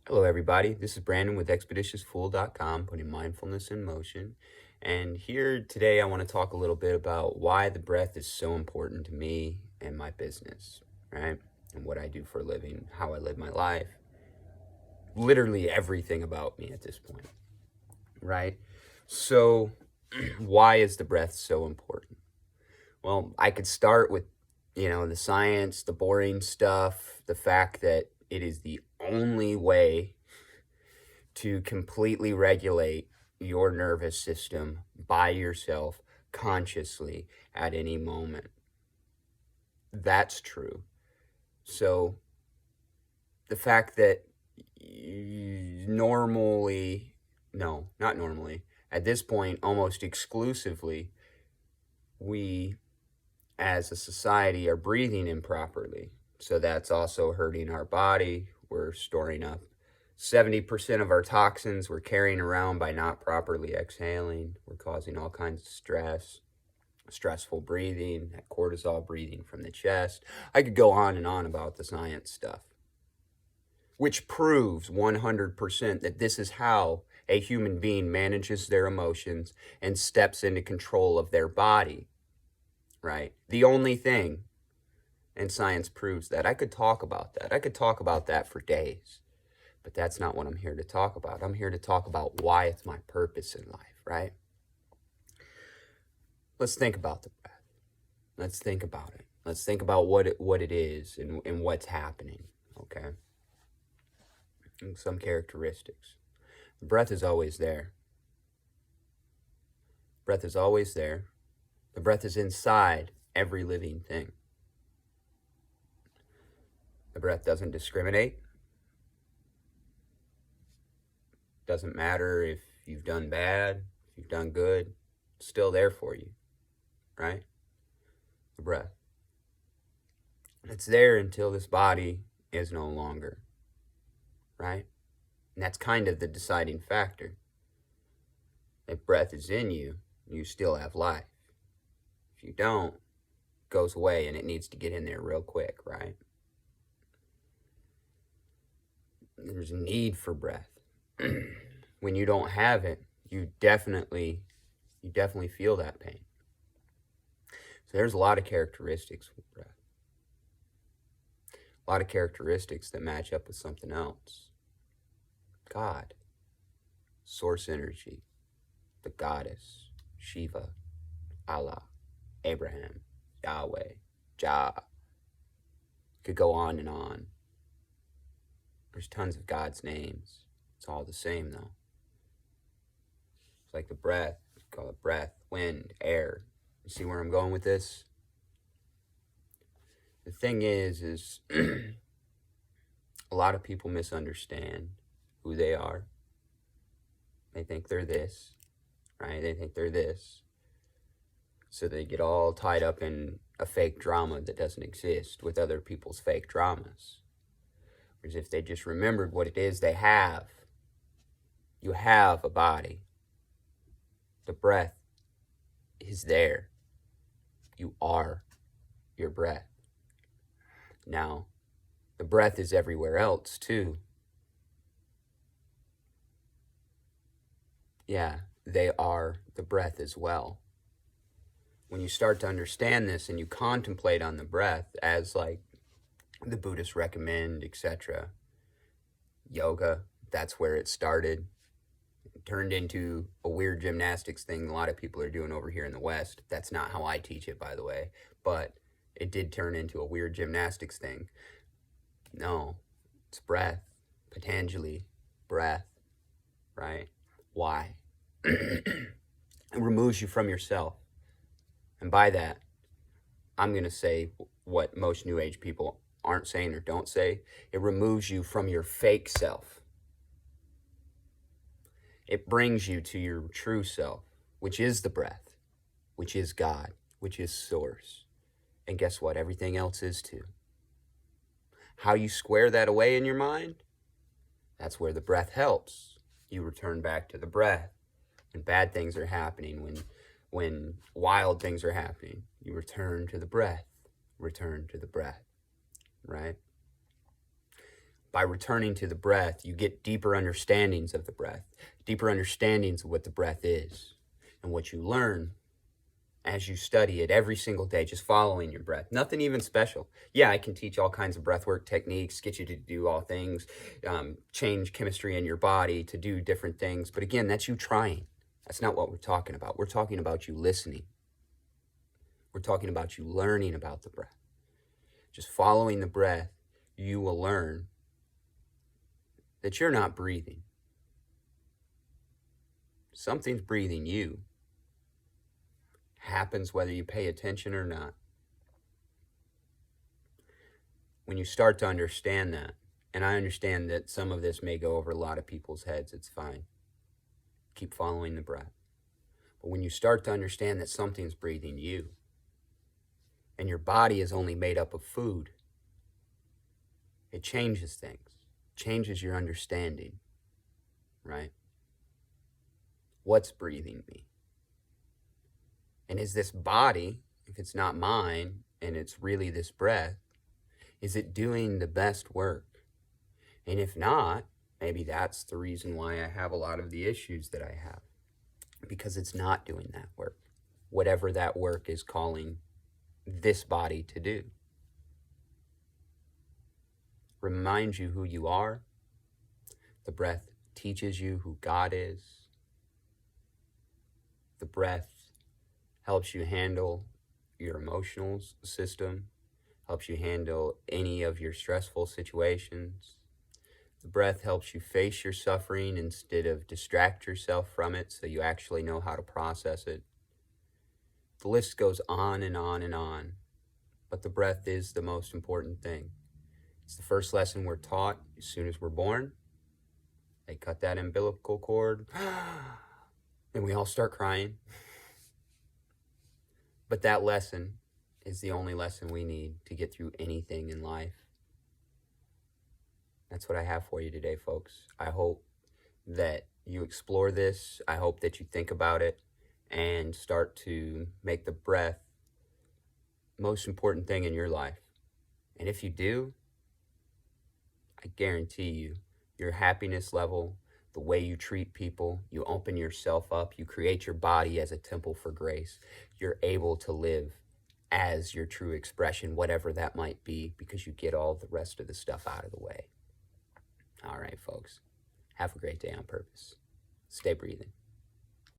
Hello, everybody. This is Brandon with ExpeditiousFool.com, putting mindfulness in motion. And here today, I want to talk a little bit about why the breath is so important to me and my business, right? And what I do for a living, how I live my life, literally everything about me at this point, right? So, why is the breath so important? Well, I could start with, the science, the boring stuff, the fact that it is the only way to completely regulate your nervous system by yourself consciously at any moment. That's true. So the fact that not normally, at this point, almost exclusively, we as a society are breathing improperly. So that's also hurting our body. We're storing up 70% of our toxins we're carrying around by not properly exhaling. We're causing all kinds of stress, stressful breathing, that cortisol breathing from the chest. I could go on and on about the science stuff, which proves 100% that this is how a human being manages their emotions and steps into control of their body, right? The only thing, and science proves that. I could talk about that. I could talk about that for days. But that's not what I'm here to talk about. I'm here to talk about why it's my purpose in life, right? Let's think about the breath. Let's think about it. Let's think about what it is and what's happening, okay? And some characteristics. The breath is always there. Breath is always there. The breath is inside every living thing. The breath doesn't discriminate. Doesn't matter if you've done bad, if you've done good, it's still there for you, right? The breath. It's there until this body is no longer, right? And that's kind of the deciding factor. If breath is in you, you still have life. If you don't, it goes away and it needs to get in there real quick, right? There's a need for breath. When you don't have it, you definitely feel that pain. So there's a lot of characteristics with breath. A lot of characteristics that match up with something else. God, source energy, the goddess, Shiva, Allah, Abraham, Yahweh, Jah. Could go on and on. There's tons of God's names. It's all the same, though. It's like the breath. We call it breath, wind, air. You see where I'm going with this? The thing is a lot of people misunderstand who they are. They think they're this, right? They think they're this. So they get all tied up in a fake drama that doesn't exist with other people's fake dramas. Whereas if they just remembered what it is they have, you have a body. The breath is there. You are your breath. Now, the breath is everywhere else too. Yeah, they are the breath as well. When you start to understand this and you contemplate on the breath as like the Buddhists recommend, etc., yoga, that's where it started. It turned into a weird gymnastics thing a lot of people are doing over here in the West. That's not how I teach it, by the way, but it did turn into a weird gymnastics thing. No, it's breath. Patanjali, breath, right? Why? It removes you from yourself. And by that, I'm going to say what most New Age people aren't saying or don't say. It removes you from your fake self. It brings you to your true self, which is the breath, which is God, which is source. And guess what? Everything else is too. How you square that away in your mind? That's where the breath helps. You return back to the breath. When bad things are happening, when wild things are happening, you return to the breath, right? By returning to the breath, you get deeper understandings of the breath, deeper understandings of what the breath is, and what you learn as you study it every single day, just following your breath. Nothing even special. Yeah, I can teach all kinds of breathwork techniques, get you to do all things, change chemistry in your body to do different things. But again, that's you trying. That's not what we're talking about. We're talking about you listening. We're talking about you learning about the breath. Just following the breath, you will learn that you're not breathing. Something's breathing you. Happens whether you pay attention or not. When you start to understand that, and I understand that some of this may go over a lot of people's heads, it's fine. Keep following the breath. But when you start to understand that something's breathing you, and your body is only made up of food, it changes things, changes your understanding, right? What's breathing me? And is this body, if it's not mine, and it's really this breath, is it doing the best work? And if not, maybe that's the reason why I have a lot of the issues that I have. Because it's not doing that work. Whatever that work is calling this body to do. Reminds you who you are. The breath teaches you who God is. The breath helps you handle your emotional system, helps you handle any of your stressful situations. The breath helps you face your suffering instead of distract yourself from it so you actually know how to process it. The list goes on and on and on, but the breath is the most important thing. It's the first lesson we're taught as soon as we're born. They cut that umbilical cord, and we all start crying. But that lesson is the only lesson we need to get through anything in life. That's what I have for you today, folks. I hope that you explore this. I hope that you think about it and start to make the breath the most important thing in your life. And if you do, I guarantee you, your happiness level, the way you treat people, you open yourself up, you create your body as a temple for grace. You're able to live as your true expression, whatever that might be, because you get all the rest of the stuff out of the way. All right, folks. Have a great day on purpose. Stay breathing.